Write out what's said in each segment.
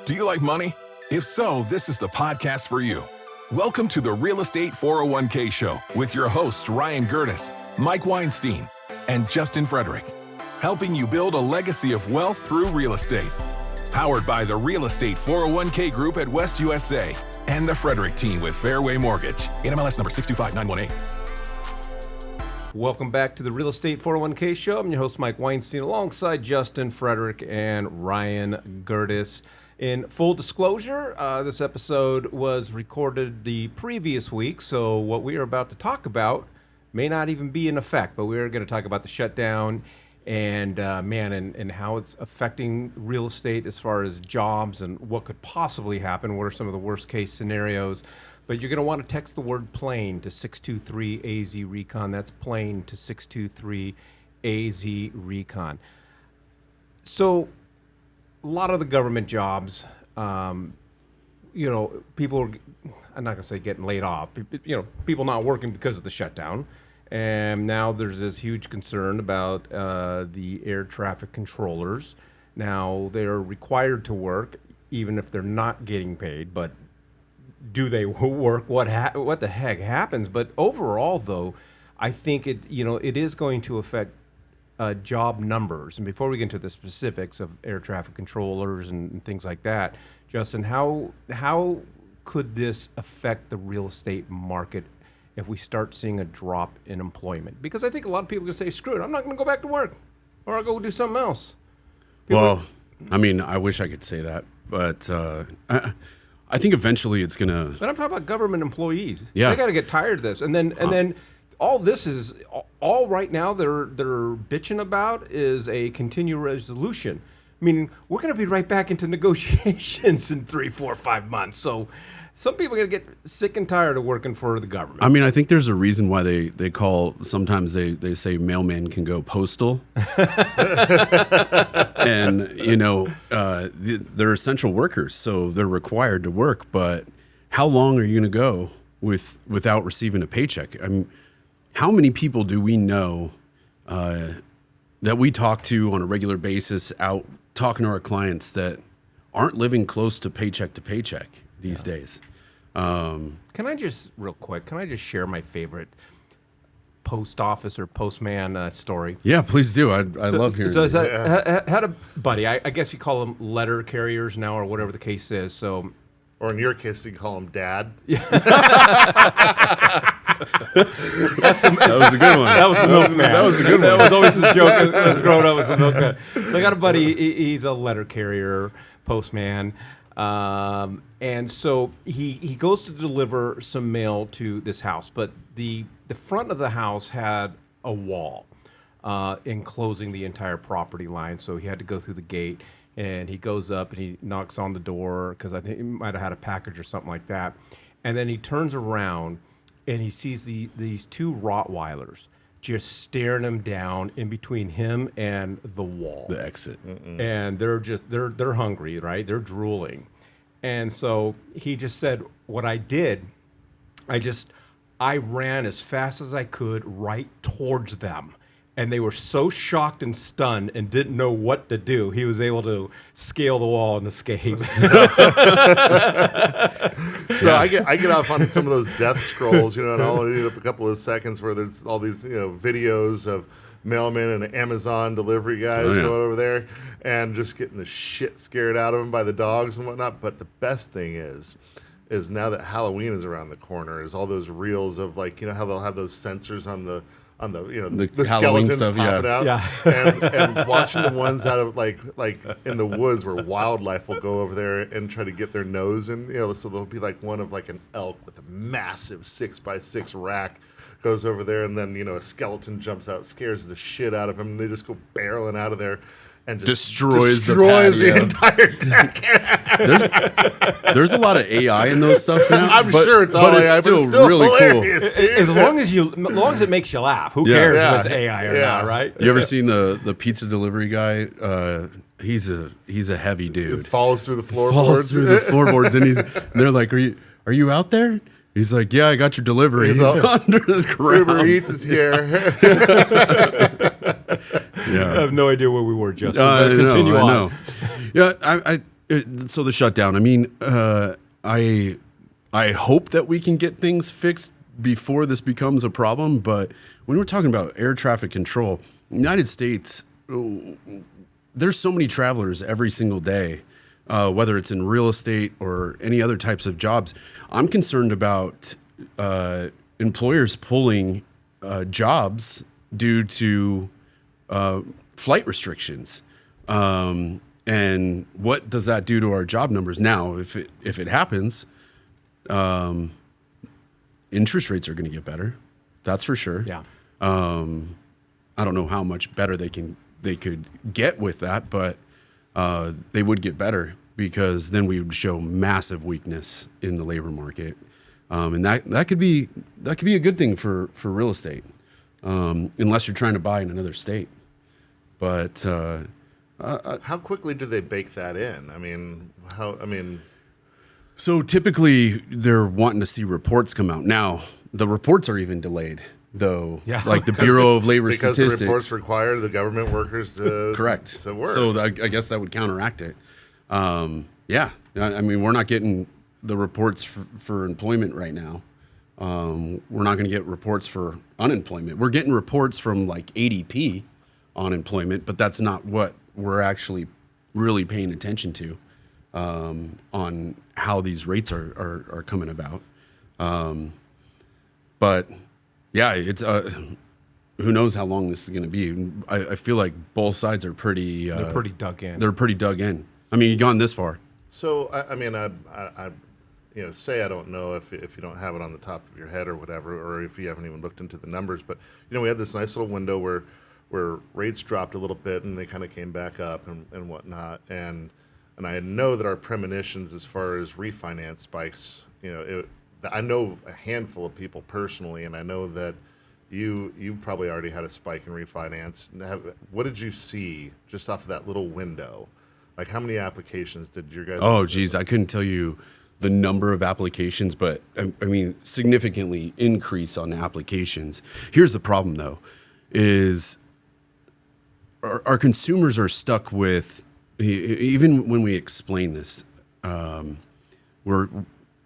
Do you like money? If so, this is the podcast for you. Welcome to the Real Estate 401k Show with your hosts Ryan Gerdes, Mike Weinstein, and Justin Frederick, helping you build a legacy of wealth through real estate. Powered by the Real Estate 401k Group at West USA and the Frederick team with Fairway Mortgage. NMLS number 625918. Welcome back to the Real Estate 401k Show. I'm your host, Mike Weinstein, alongside Justin Frederick and Ryan Gerdes. In full disclosure, this episode was recorded the previous week, so what we are about to talk about may not even be in effect, but we're going to talk about the shutdown and and how it's affecting real estate as far as jobs and what could possibly happen. What are some of the worst case scenarios? But you're going to want to text the word plane to 623-AZ-RECON. That's plane to 623-AZ-RECON. So a lot of the government jobs, people are, I'm not going to say getting laid off, people not working because of the shutdown. And now there's this huge concern about the air traffic controllers. Now they're required to work even if they're not getting paid, but do they work? What the heck happens? But overall, though, I think it is going to affect job numbers. And before we get into the specifics of air traffic controllers and things like that, Justin, how could this affect the real estate market if we start seeing a drop in employment? Because I think a lot of people are going to say, screw it, I'm not going to go back to work, or I'll go do something else. I wish I could say that, but I think eventually it's going to... But I'm talking about government employees. Yeah. They got to get tired of this. And then all this is, all right now they're bitching about is a continued resolution. Meaning we're going to be right back into negotiations in 3, 4, 5 months. So some people are going to get sick and tired of working for the government. I mean, I think there's a reason why they call, sometimes they say mailman can go postal. And, they're essential workers, so they're required to work. But how long are you going to go without receiving a paycheck? I mean, how many people do we know that we talk to on a regular basis out talking to our clients that aren't living close to paycheck these days? Can I just share my favorite post office or postman story? Yeah, please do. I love hearing this. I had a buddy, I guess you call them letter carriers now or whatever the case is. So, or in your case, you call him Dad. That was a good one. That was the milkman. That was a good one. That was always the joke as I was growing up, was the milkman. So I got a buddy, he's a letter carrier, postman. And so he goes to deliver some mail to this house, but the front of the house had a wall enclosing the entire property line, so he had to go through the gate, and he goes up and he knocks on the door because I think he might have had a package or something like that, and then he turns around and he sees these two Rottweilers just staring him down in between him and the wall. The exit. And they're hungry, right? They're drooling. And so he just said, what I did, I ran as fast as I could right towards them. And they were so shocked and stunned and didn't know what to do. He was able to scale the wall and escape. So I get off on some of those death scrolls, and I'll need up a couple of seconds where there's all these, videos of mailmen and Amazon delivery guys going over there and just getting the shit scared out of them by the dogs and whatnot. But the best thing is now that Halloween is around the corner, is all those reels of how they'll have those sensors on the skeletons stuff, popping out, and watching the ones out of like in the woods where wildlife will go over there and try to get their nose in, so there'll be one of an elk with a massive 6x6 rack goes over there, and then a skeleton jumps out, scares the shit out of him, and they just go barreling out of there and just destroys the entire deck. There's a lot of AI in those stuff now. I'm sure it's all AI, but it's still really hilarious, cool. As long as it makes you laugh, who cares if it's AI or not, right? You ever seen the pizza delivery guy? He's a heavy dude. It falls through the floorboards. And they're like, "Are you out there?" He's like, "Yeah, I got your delivery." He's under the ground. Uber Eats is here. I have no idea where we were, Justin. Continue on. I know. Yeah, So the shutdown. I mean, I hope that we can get things fixed before this becomes a problem. But when we're talking about air traffic control, United States, there's so many travelers every single day, whether it's in real estate or any other types of jobs. I'm concerned about employers pulling jobs due to flight restrictions. And what does that do to our job numbers? Now, if it happens, interest rates are going to get better. That's for sure. Yeah. I don't know how much better they could get with that, but they would get better, because then we would show massive weakness in the labor market, and that could be a good thing for real estate, unless you're trying to buy in another state. But how quickly do they bake that in? So typically they're wanting to see reports come out. Now the reports are even delayed, though. Yeah. Like the Bureau of Labor because Statistics. the reports require the government workers to Correct. to work. So I guess that would counteract it. Yeah. I mean, we're not getting the reports for employment right now. We're not going to get reports for unemployment. We're getting reports from like ADP on employment, but that's not what we're actually really paying attention to, on how these rates are coming about. But yeah, it's who knows how long this is going to be. I feel like both sides are pretty. They're pretty dug in. They're pretty dug in. I mean, you've gone this far. So I say I don't know if you don't have it on the top of your head or whatever, or if you haven't even looked into the numbers. But we had this nice little window where rates dropped a little bit and they kind of came back up and whatnot. And I know that our premonitions as far as refinance spikes, I know a handful of people personally, and I know that you probably already had a spike in refinance. What did you see just off of that little window? Like, how many applications did your guys? Oh, geez, I couldn't tell you the number of applications, but I mean, significantly increase on applications. Here's the problem, though, is our consumers are stuck with, even when we explain this,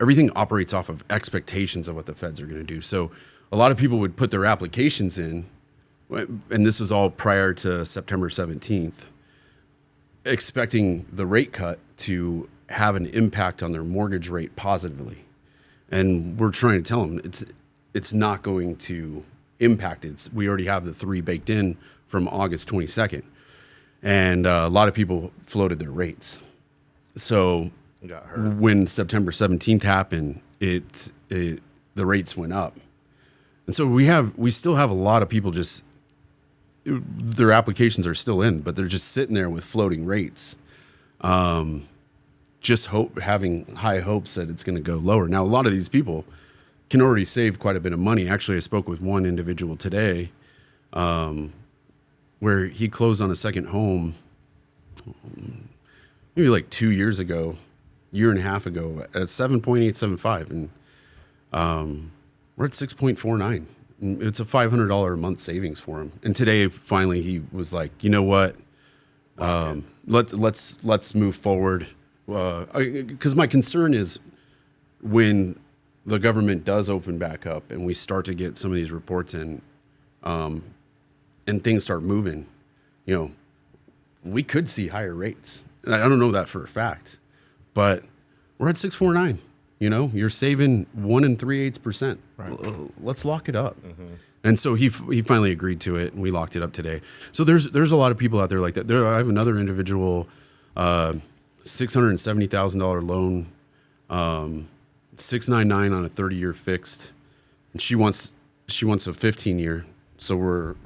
everything operates off of expectations of what the feds are going to do. So a lot of people would put their applications in, and this is all prior to September 17th, expecting the rate cut to have an impact on their mortgage rate positively. And we're trying to tell them it's not going to impact it. We already have the 3 baked in from August 22nd. And a lot of people floated their rates. So got hurt. When September 17th happened, the rates went up. And so we still have a lot of people their applications are still in, but they're just sitting there with floating rates. Having high hopes that it's going to go lower. Now, a lot of these people can already save quite a bit of money. Actually, I spoke with one individual today, where he closed on a second home maybe like 2 years ago, year and a half ago, at 7.875, and we're at 6.49. It's a $500 a month savings for him. And today, finally, he was like, you know what? Let's move forward. Because my concern is when the government does open back up and we start to get some of these reports in, and things start moving, we could see higher rates. I don't know that for a fact, but we're at 6.49. You're saving 1 3/8%. Right. Let's lock it up. Mm-hmm. And so he finally agreed to it, and we locked it up today. So there's a lot of people out there like that. I have another individual, $670,000 loan, 699 on a 30-year fixed, and she wants a 15-year. So we're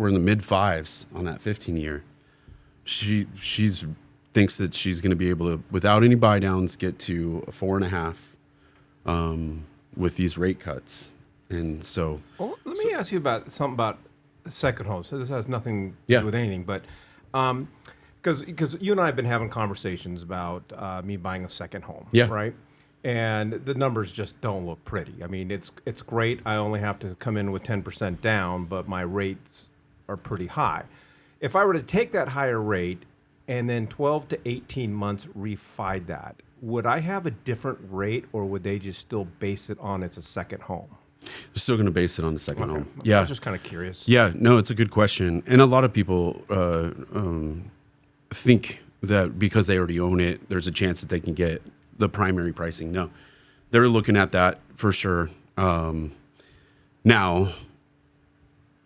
in the mid fives on that 15-year. She thinks that she's going to be able to, without any buy downs, get to a 4.5 with these rate cuts. And so, let me ask you about something about second home. So this has nothing to do with anything, but because you and I have been having conversations about me buying a second home, right? And the numbers just don't look pretty. I mean, it's great. I only have to come in with 10% down, but my rates are pretty high. If I were to take that higher rate and then 12 to 18 months refi that, would I have a different rate, or would they just still base it on it's a second home? They're still going to base it on the second home. I Yeah. was just kind of curious. Yeah, no, it's a good question. And a lot of people think that because they already own it, there's a chance that they can get the primary pricing. No, they're looking at that for sure. Now,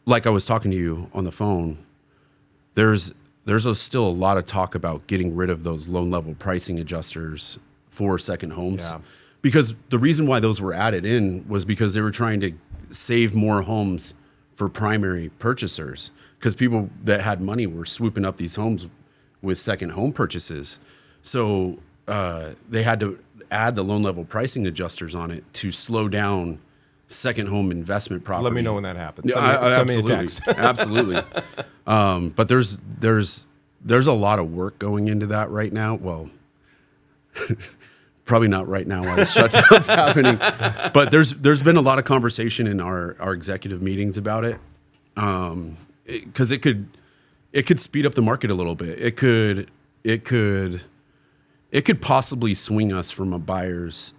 like I was talking to you on the phone, there's still a lot of talk about getting rid of those loan level pricing adjusters for second homes. Yeah. Because the reason why those were added in was because they were trying to save more homes for primary purchasers, because people that had money were swooping up these homes with second home purchases. So they had to add the loan level pricing adjusters on it to slow down second home investment property. Let me know when that happens. Yeah, Send me a text. absolutely. But there's a lot of work going into that right now. Well, probably not right now while the shutdown's happening, but there's been a lot of conversation in our executive meetings about it, because it could speed up the market a little bit. It could possibly swing us from a buyer's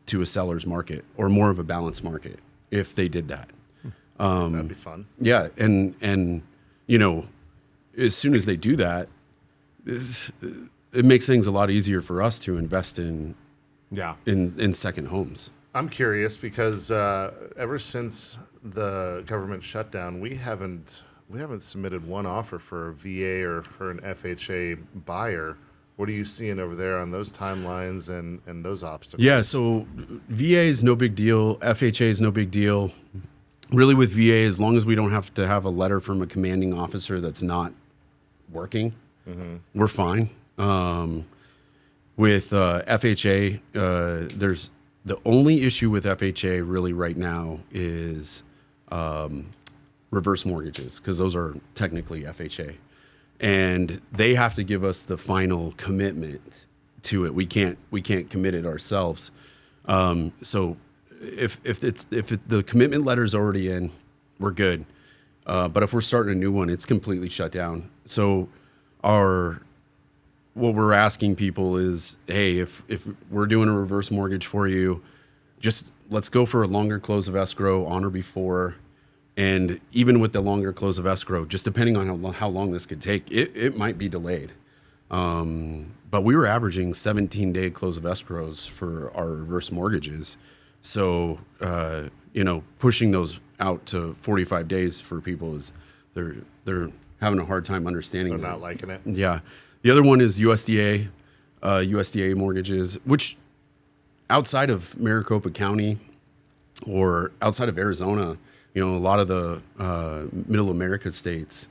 to a seller's market, or more of a balanced market, if they did that. That'd be fun. Yeah, and you know, as soon as they do that, it makes things a lot easier for us to invest in second homes. I'm curious because ever since the government shutdown, we haven't submitted one offer for a VA or for an FHA buyer. What are you seeing over there on those timelines and those obstacles? Yeah, so VA is no big deal. FHA is no big deal. Really, with VA, as long as we don't have to have a letter from a commanding officer that's not working, we're fine. With FHA, there's the only issue with FHA really right now is reverse mortgages, because those are technically FHA, and they have to give us the final commitment to it. We can't commit it ourselves. So if the commitment letter is already in, we're good. But if we're starting a new one, it's completely shut down. So what we're asking people is, hey, if we're doing a reverse mortgage for you, just let's go for a longer close of escrow on or before. And even with the longer close of escrow, just depending on how long this could take, it might be delayed. But we were averaging 17-day close of escrows for our reverse mortgages. So, pushing those out to 45 days for people is they're having a hard time understanding. They're not liking it. Yeah. The other one is USDA mortgages, which outside of Maricopa County or outside of Arizona, a lot of the Middle America states,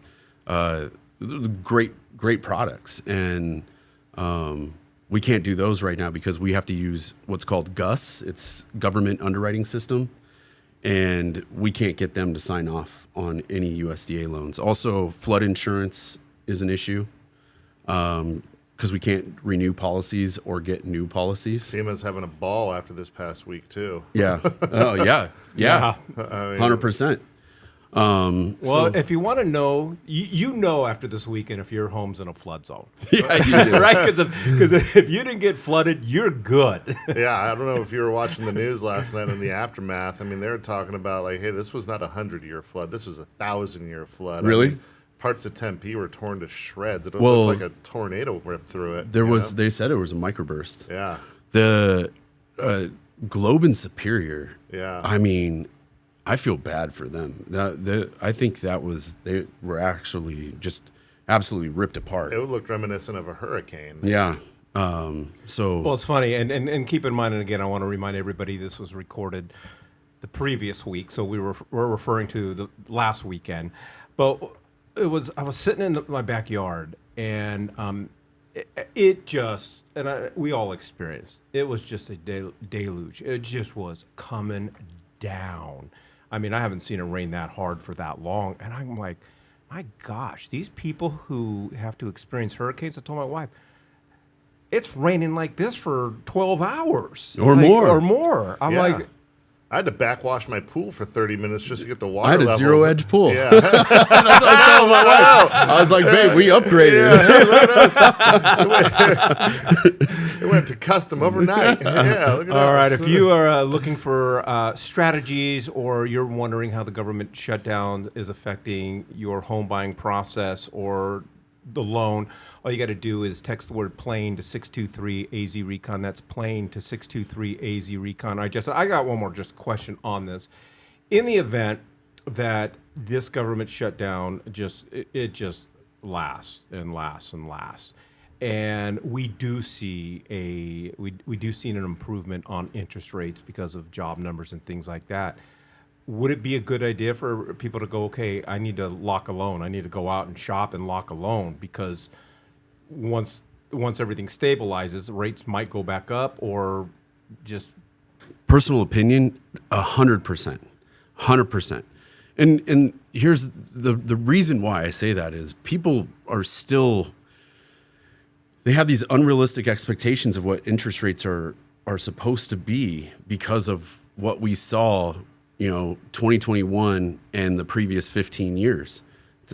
great products, and we can't do those right now because we have to use what's called GUS. It's Government Underwriting System, and we can't get them to sign off on any USDA loans. Also, flood insurance is an issue, because we can't renew policies or get new policies. FEMA's having a ball after this past week too. Yeah. Oh, yeah. Yeah. 100%. Well, if you want to know, you know after this weekend if your home's in a flood zone. Yeah, you do. Right? Because if you didn't get flooded, you're good. Yeah, I don't know if you were watching the news last night in the aftermath. I mean, they were talking about like, hey, this was not 100-year flood. This was 1,000-year flood. Really? I mean, parts of Tempe were torn to shreds. It looked like a tornado ripped through it. They said it was a microburst. Yeah. The Globe and Superior. Yeah. I mean, I feel bad for them. I think they were actually just absolutely ripped apart. It looked reminiscent of a hurricane. Yeah. Well, it's funny, and keep in mind, and again, I want to remind everybody this was recorded the previous week, so we're referring to the last weekend. But I was sitting in my backyard, and we all experienced. It was just a deluge. It just was coming down. I mean, I haven't seen it rain that hard for that long, and I'm like, my gosh, these people who have to experience hurricanes. I told my wife, it's raining like this for 12 hours or more. I'm like, I had to backwash my pool for 30 minutes just to get the water I had a level. zero-edge pool. Yeah. That's what I was telling my wife. I was like, babe, we upgraded. It went to custom overnight. Yeah, look at that. All right, if you are looking for strategies or you're wondering how the government shutdown is affecting your home buying process or the loan, all you got to do is text the word plane to 623-AZ-RECON. That's plane to 623-AZ-RECON. I got one more just question on this. In the event that this government shutdown just lasts and lasts and lasts, and we do see an improvement on interest rates because of job numbers and things like that, would it be a good idea for people to go, okay, I need to lock a loan. I need to go out and shop and lock a loan, because once everything stabilizes, rates might go back up, or just... Personal opinion, 100%. 100%. And here's the reason why I say that is people are still... They have these unrealistic expectations of what interest rates are supposed to be because of what we saw, 2021 and the previous 15 years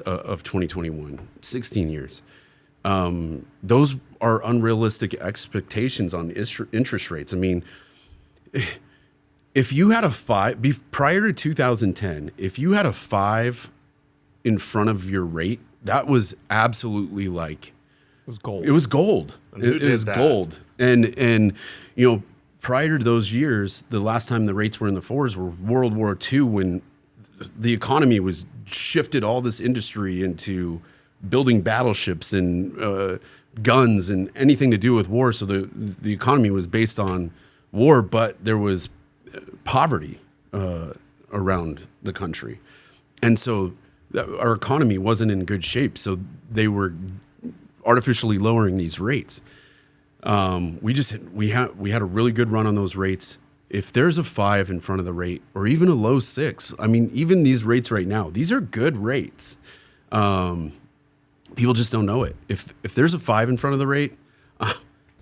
of 2021, 16 years. Those are unrealistic expectations on interest rates. I mean, if you had a 5, prior to 2010, if you had a 5 in front of your rate, that was absolutely like... It was gold. It was gold. It was gold. And prior to those years, the last time the rates were in the 4s were World War II, when the economy was shifted all this industry into building battleships and guns and anything to do with war. So the economy was based on war, but there was poverty around the country. And so our economy wasn't in good shape. So they were artificially lowering these rates. We had a really good run on those rates. If there's a 5 in front of the rate, or even a low 6, I mean, even these rates right now, these are good rates. People just don't know it. If there's a 5 in front of the rate,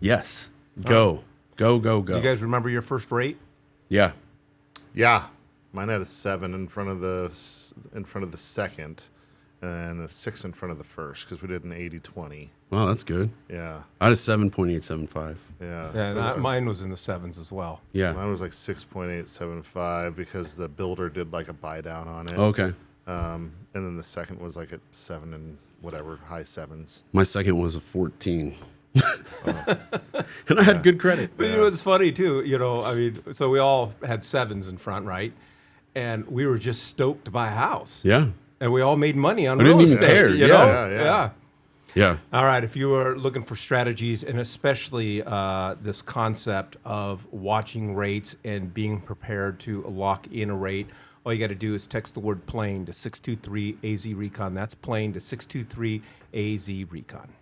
yes, go. You guys remember your first rate? Yeah. Yeah, mine had a 7 in front of the second, and a 6 in front of the first, because we did an 80-20. Wow, that's good. Yeah. I had a 7.875. Yeah. Yeah, mine was in the 7s as well. Yeah. Mine was like 6.875 because the builder did like a buy down on it. Okay. And then the second was like at 7 and whatever, high 7s. My second was a 14. And I had good credit. But it's funny too, I mean, so we all had 7s in front, right? And we were just stoked to buy a house. Yeah. And we all made money on We real didn't even estate. care. You Yeah. know? Yeah. Yeah. All right. If you are looking for strategies, and especially this concept of watching rates and being prepared to lock in a rate, all you got to do is text the word plane to 623-AZ-RECON. That's plane to 623-AZ-RECON.